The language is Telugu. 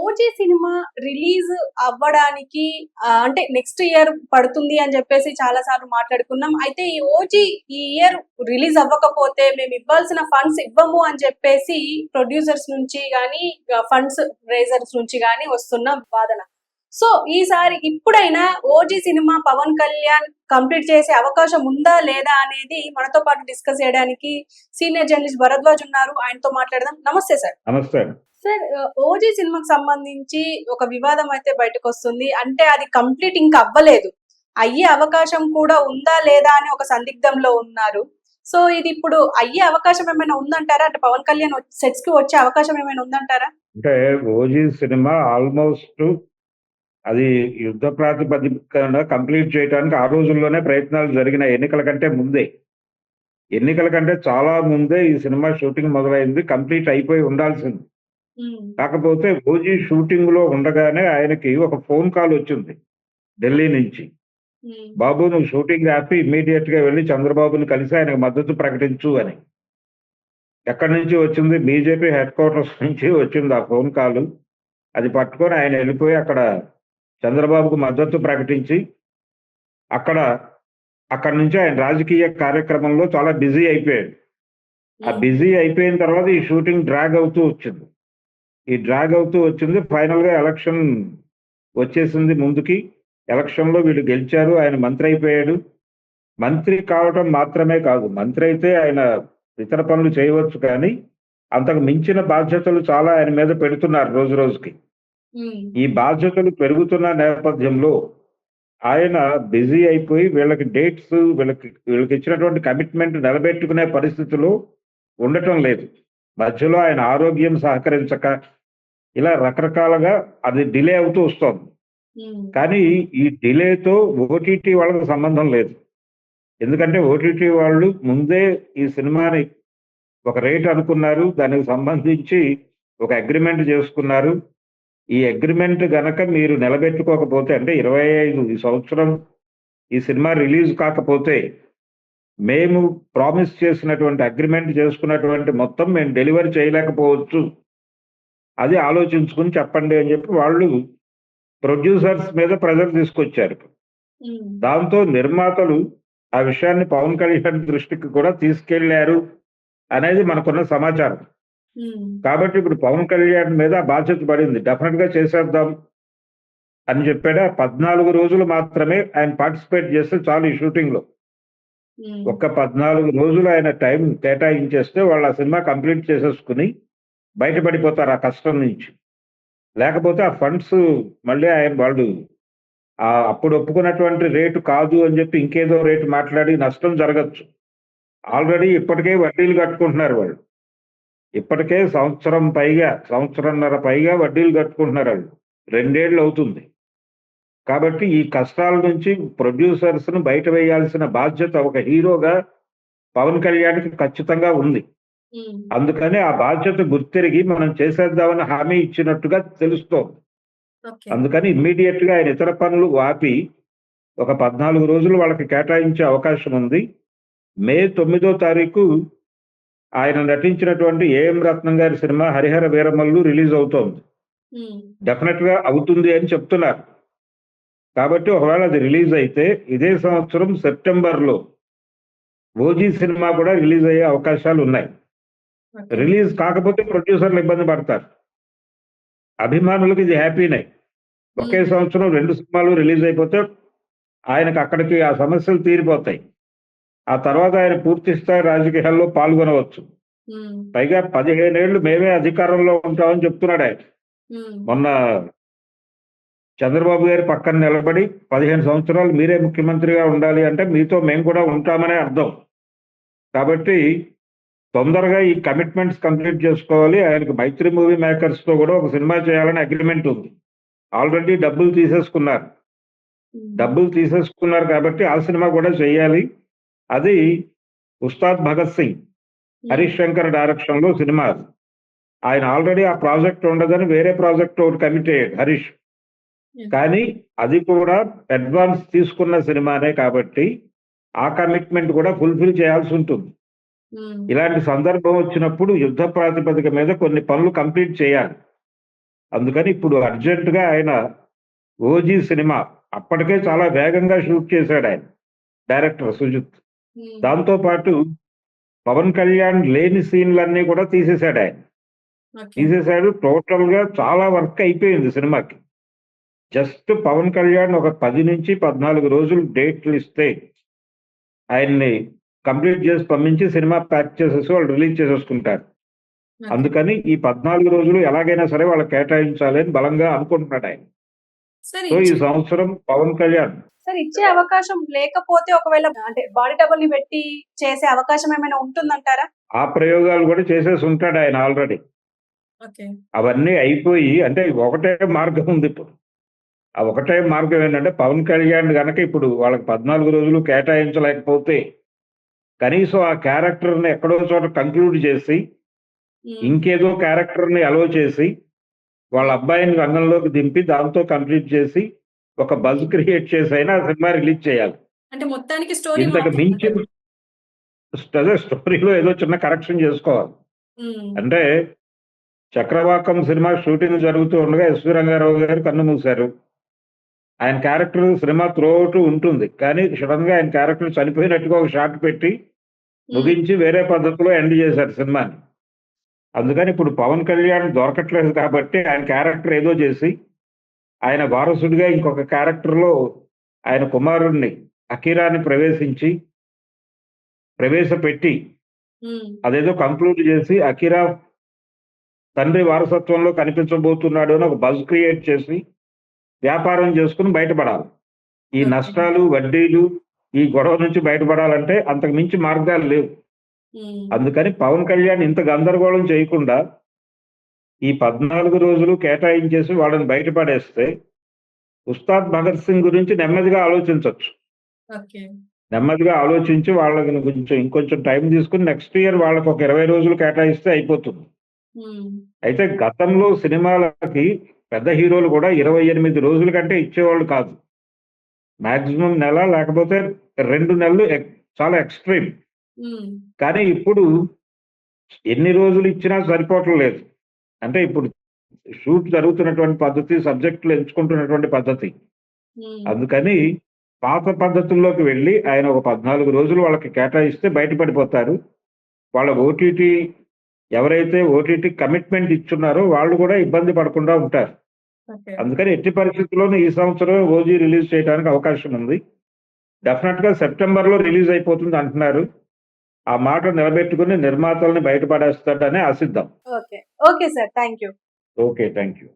ఓజీ సినిమా రిలీజ్ అవ్వడానికి అంటే నెక్స్ట్ ఇయర్ పడుతుంది అని చెప్పేసి చాలా సార్లు మాట్లాడుకున్నాం. అయితే ఈ ఓజీ ఈ ఇయర్ రిలీజ్ అవ్వకపోతే మేము ఇవ్వాల్సిన ఫండ్స్ ఇవ్వము అని చెప్పేసి ప్రొడ్యూసర్స్ నుంచి గానీ, ఫండ్స్ రైజర్స్ నుంచి గానీ వస్తున్న వాదన. సో ఈసారి ఇప్పుడైనా OG cinema Pawan Kalyan complete చేసే అవకాశం ఉందా లేదా అనేది మనతో పాటు డిస్కస్ చేయడానికి సీనియర్ జర్నలిస్ట్ భరద్వాజ్ ఉన్నారు. ఆయనతో మాట్లాడదాం. నమస్తే సార్. నమస్తే సార్, ఓజీ సినిమాకి సంబంధించి ఒక వివాదం అయితే బయటకు వస్తుంది. అంటే అది కంప్లీట్ ఇంకా అవ్వలేదు, అయ్యే అవకాశం కూడా ఉందా లేదా అని ఒక సందిగ్ధంలో ఉన్నారు. సో ఇది ఇప్పుడు అయ్యే అవకాశం ఏమైనా ఉందంటారా? అంటే పవన్ కళ్యాణ్ సెట్స్ కి వచ్చే అవకాశం ఏమైనా ఉందంటారా? అంటే ఓజీ సినిమా ఆల్మోస్ట్ అది యుద్ధ ప్రాతిపదికన కంప్లీట్ చేయడానికి ఆ రోజుల్లోనే ప్రయత్నాలు జరిగిన ఎన్నికల కంటే చాలా ముందే ఈ సినిమా షూటింగ్ మొదలైంది, కంప్లీట్ అయిపోయి ఉండాల్సింది. కాకపోతే ఓజీ షూటింగ్ లో ఉండగానే ఆయనకి ఒక ఫోన్ కాల్ వచ్చింది ఢిల్లీ నుంచి. బాబు, నువ్వు షూటింగ్ ఆపి ఇమ్మీడియట్ గా వెళ్ళి చంద్రబాబుని కలిసి ఆయనకు మద్దతు ప్రకటించు అని. ఎక్కడి నుంచి వచ్చింది? బీజేపీ హెడ్ క్వార్టర్స్ నుంచి వచ్చింది ఆ ఫోన్ కాల్. అది పట్టుకొని ఆయన వెళ్ళిపోయి అక్కడ చంద్రబాబుకు మద్దతు ప్రకటించి అక్కడి నుంచి ఆయన రాజకీయ కార్యక్రమంలో చాలా బిజీ అయిపోయాడు. ఆ బిజీ అయిపోయిన తర్వాత ఈ షూటింగ్ డ్రాగ్ అవుతూ వచ్చింది. ఫైనల్ గా ఎలక్షన్ వచ్చేసింది ముందుకి. ఎలక్షన్ లో వీళ్ళు గెలిచారు, ఆయన మంత్రి అయిపోయాడు. మంత్రి కావటం మాత్రమే కాదు, మంత్రి అయితే ఆయన ఇతర పనులు చేయవచ్చు, కానీ అంతకు మించిన బాధ్యతలు చాలా ఆయన మీద పెడుతున్నారు రోజు రోజుకి. ఈ బాధ్యతలు పెరుగుతున్న నేపథ్యంలో ఆయన బిజీ అయిపోయి వీళ్ళకి డేట్స్, వీళ్ళకి ఇచ్చినటువంటి కమిట్మెంట్ నిలబెట్టుకునే పరిస్థితిలో ఉండటం లేదు. మధ్యలో ఆయన ఆరోగ్యం సహకరించక ఇలా రకరకాలుగా అది డిలే అవుతూ వస్తోంది. కానీ ఈ డిలేతో ఓటీటీ వాళ్ళకి సంబంధం లేదు. ఎందుకంటే ఓటీటీ వాళ్ళు ముందే ఈ సినిమాని ఒక రేట్ అనుకున్నారు, దానికి సంబంధించి ఒక అగ్రిమెంట్ చేసుకున్నారు. ఈ అగ్రిమెంట్ గనక మీరు నిలబెట్టుకోకపోతే, అంటే 25 ఈ సంవత్సరం ఈ సినిమా రిలీజ్ కాకపోతే మేము ప్రామిస్ చేసినటువంటి అగ్రిమెంట్ చేసుకున్నటువంటి మొత్తం మేము డెలివరీ చేయలేకపోవచ్చు, అది ఆలోచించుకుని చెప్పండి అని చెప్పి వాళ్ళు ప్రొడ్యూసర్స్ మీద ప్రెజర్ తీసుకొచ్చారు. దాంతో నిర్మాతలు ఆ విషయాన్ని పవన్ కళ్యాణ్ దృష్టికి కూడా తీసుకెళ్లారు అనేది మనకున్న సమాచారం. కాబట్టి ఇప్పుడు పవన్ కళ్యాణ్ మీద ఆ బాధ్యత పడింది, డెఫినెట్ గా చేసేద్దాం అని చెప్పాడు. 14 రోజులు మాత్రమే ఆయన పార్టిసిపేట్ చేస్తే చాలు ఈ షూటింగ్ లో. ఒక్క 14 రోజులు ఆయన టైం కేటాయించేస్తే వాళ్ళు ఆ సినిమా కంప్లీట్ చేసేసుకుని బయటపడిపోతారు ఆ కష్టం నుంచి. లేకపోతే ఆ ఫండ్స్ మళ్ళీ వాళ్ళు అప్పుడు ఒప్పుకున్నటువంటి రేటు కాదు అని చెప్పి ఇంకేదో రేటు మాట్లాడి నష్టం జరగచ్చు. ఆల్రెడీ ఇప్పటికే వడ్డీలు కట్టుకుంటున్నారు వాళ్ళు. ఇప్పటికే సంవత్సరంన్నర పైగా వడ్డీలు కట్టుకుంటున్నారు వాళ్ళు. 2 ఏళ్ళు అవుతుంది. కాబట్టి ఈ కష్టాల నుంచి ప్రొడ్యూసర్స్ ను బయట వేయాల్సిన బాధ్యత ఒక హీరోగా పవన్ కళ్యాణ్కి ఖచ్చితంగా ఉంది. అందుకని ఆ బాధ్యత గుర్తిరిగి మనం చేసేద్దామని హామీ ఇచ్చినట్టుగా తెలుస్తోంది. అందుకని ఇమ్మీడియట్ గా ఆయన ఇతర పనులు ఆపి ఒక 14 రోజులు వాళ్ళకి కేటాయించే అవకాశం ఉంది. మే 9వ తారీఖు ఆయన నటించినటువంటి ఏఎం రత్నం గారి సినిమా హరిహర వీరమల్లు రిలీజ్ అవుతోంది. డెఫినెట్ గా అవుతుంది అని చెప్తున్నారు. కాబట్టి ఒకవేళ అది రిలీజ్ అయితే ఇదే సంవత్సరం సెప్టెంబర్లో ఓజీ సినిమా కూడా రిలీజ్ అయ్యే అవకాశాలు ఉన్నాయి. రిలీజ్ కాకపోతే ప్రొడ్యూసర్లు ఇబ్బంది పడతారు. అభిమానులకు ఇది హ్యాపీనే. ఒకే సంవత్సరం 2 సినిమాలు రిలీజ్ అయిపోతే ఆయనకు అక్కడికి ఆ సమస్యలు తీరిపోతాయి. ఆ తర్వాత ఆయన పూర్తి స్థాయి రాజకీయాల్లో పాల్గొనవచ్చు. పైగా 15 ఏళ్ళు మేమే అధికారంలో ఉంటామని చెప్తున్నాడు ఆయన. మొన్న చంద్రబాబు గారి పక్కన నిలబడి 15 సంవత్సరాలు మీరే ముఖ్యమంత్రిగా ఉండాలి అంటే మీతో మేము కూడా ఉంటామనే అర్థం. కాబట్టి తొందరగా ఈ కమిట్మెంట్స్ కంప్లీట్ చేసుకోవాలి. ఆయనకు మైత్రి మూవీ మేకర్స్ తో కూడా ఒక సినిమా చేయాలని అగ్రిమెంట్ ఉంది. ఆల్రెడీ డబ్బులు తీసేసుకున్నారు కాబట్టి ఆ సినిమా కూడా చేయాలి. అది ఉస్తాద్ భగత్ సింగ్, హరీష్ శంకర్ డైరెక్షన్ లో సినిమా. ఆయన ఆల్రెడీ ఆ ప్రాజెక్ట్ ఉండదని వేరే ప్రాజెక్ట్ ఒకటి కమిట్ అయ్యాడు హరీష్. కానీ అది కూడా అడ్వాన్స్ తీసుకున్న సినిమానే కాబట్టి ఆ కమిట్మెంట్ కూడా ఫుల్ఫిల్ చేయాల్సి ఉంటుంది. ఇలాంటి సందర్భం వచ్చినప్పుడు యుద్ధ ప్రాతిపదిక మీద కొన్ని పనులు కంప్లీట్ చేయాలి. అందుకని ఇప్పుడు అర్జెంటుగా ఆయన ఓజీ సినిమా అప్పటికే చాలా వేగంగా షూట్ చేశాడు ఆయన డైరెక్టర్ సుజిత్. ఉమ్, దాంతో పాటు పవన్ కళ్యాణ్ లేని సీన్లన్నీ కూడా తీసేశాడు ఆయన. ఓకే. తీసేశాడు. టోటల్ గా చాలా వర్క్ అయిపోయింది సినిమాకి. జస్ట్ పవన్ కళ్యాణ్ ఒక 10 నుంచి 14 రోజులు డేట్లు ఇస్తే ఆయన్ని కంప్లీట్ చేసి పంపించి సినిమా ప్యాక్ చేసేసి వాళ్ళు రిలీజ్ చేసేసుకుంటారు. ఓకే. అందుకని ఈ 14 రోజులు ఎలాగైనా సరే వాళ్ళకి కేటాయించాలి అని బలంగా అనుకుంటున్నాడు ఆయన. సార్ సో ఈ సంవత్సరం పవన్ కళ్యాణ్ సార్ ఇచ్చే అవకాశం లేకపోతే ఒకవేళ అంటే బాడీ డబుల్ ని పెట్టి చేసే అవకాశం ఏమైనా ఉంటుందంటారా? ఆ ప్రయోగాలు కూడా చేసేసి ఉంటాడు ఆయన ఆల్రెడీ. ఓకే. అవన్నీ అయిపోయి అంటే ఒకటే మార్గం ఉంది ఇప్పుడు. ఆ ఒకటే మార్గం ఏంటంటే పవన్ కళ్యాణ్ గనక ఇప్పుడు వాళ్ళకి 14 రోజులు కేటాయించలేకపోతే కనీసం ఆ క్యారెక్టర్ని ఎక్కడో చోట కంక్లూడ్ చేసి ఇంకేదో క్యారెక్టర్ని అలో చేసి వాళ్ళ అబ్బాయిని రంగంలోకి దింపి దాంతో కంప్లీట్ చేసి ఒక బజ్ క్రియేట్ చేసి అయినా ఆ సినిమా రిలీజ్ చేయాలి. అంటే మొత్తానికి స్టోరీ ఇంతకు మించి అదే స్టోరీలో ఏదో చిన్న కరెక్షన్ చేసుకోవాలి. అంటే చక్రవాకం సినిమా షూటింగ్ జరుగుతూ ఉండగా ఎస్వి రంగారావు గారు కన్ను మూశారు. ఆయన క్యారెక్టర్ సినిమా త్రూఅవుట్ ఉంటుంది. కానీ సడన్ గా ఆయన క్యారెక్టర్ చనిపోయినట్టుగా ఒక షాట్ పెట్టి ముగించి వేరే పద్ధతిలో ఎండ్ చేశారు సినిమాని. అందుకని ఇప్పుడు పవన్ కళ్యాణ్ దొరకట్లేదు కాబట్టి ఆయన క్యారెక్టర్ ఏదో చేసి ఆయన వారసుడిగా ఇంకొక క్యారెక్టర్లో ఆయన కుమారుడిని అకీరాని ప్రవేశపెట్టి అదేదో కంక్లూడ్ చేసి అకీరా తండ్రి వారసత్వంలో కనిపించబోతున్నాడు అని ఒక బజ్ క్రియేట్ చేసి వ్యాపారం చేసుకుని బయటపడాలి. ఈ Okay. నష్టాలు వడ్డీలు ఈ గొడవ నుంచి బయటపడాలంటే అంతకు మించి మార్గాలు లేవు. అందుకని పవన్ కళ్యాణ్ ఇంత గందరగోళం చేయకుండా ఈ 14 రోజులు కేటాయించేసి వాళ్ళని బయటపడేస్తే ఉస్తాద్ భగత్ సింగ్ గురించి నెమ్మదిగా ఆలోచించవచ్చు. ఓకే. నెమ్మదిగా ఆలోచించి వాళ్ళకి కొంచెం ఇంకొంచెం టైం తీసుకుని నెక్స్ట్ ఇయర్ వాళ్ళకి ఒక 20 రోజులు కేటాయిస్తే అయిపోతుంది. అయితే గతంలో సినిమాలకి పెద్ద హీరోలు కూడా 28 రోజుల కంటే ఇచ్చేవాళ్ళు కాదు. మాక్సిమం నెల లేకపోతే 2 నెలలు చాలా ఎక్స్ట్రీమ్. కానీ ఇప్పుడు ఎన్ని రోజులు ఇచ్చినా సరిపోవట్లేదు. అంటే ఇప్పుడు షూట్ జరుగుతున్నటువంటి పద్ధతి, సబ్జెక్టులు ఎంచుకుంటున్నటువంటి పద్ధతి. అందుకని పాత పద్ధతుల్లోకి వెళ్ళి ఆయన ఒక 14 రోజులు వాళ్ళకి కేటాయిస్తే బయటపడిపోతారు. వాళ్ళ ఓటీటీ ఎవరైతే ఓటీటీ కమిట్మెంట్ ఇచ్చున్నారో వాళ్ళు కూడా ఇబ్బంది పడకుండా ఉంటారు. ఓకే. అందుకని ఎట్టి పరిస్థితుల్లోనూ ఈ సంవత్సరం ఓజీ రిలీజ్ చేయడానికి అవకాశం ఉంది. డెఫినెట్ గా సెప్టెంబర్ లో రిలీజ్ అయిపోతుంది అంటున్నారు. ఆ మాట నిలబెట్టుకుని నిర్మాతల్ని బయటపడేస్తాడని ఆశిద్దాం. Okay. Okay sir. Thank you. Okay, thank you.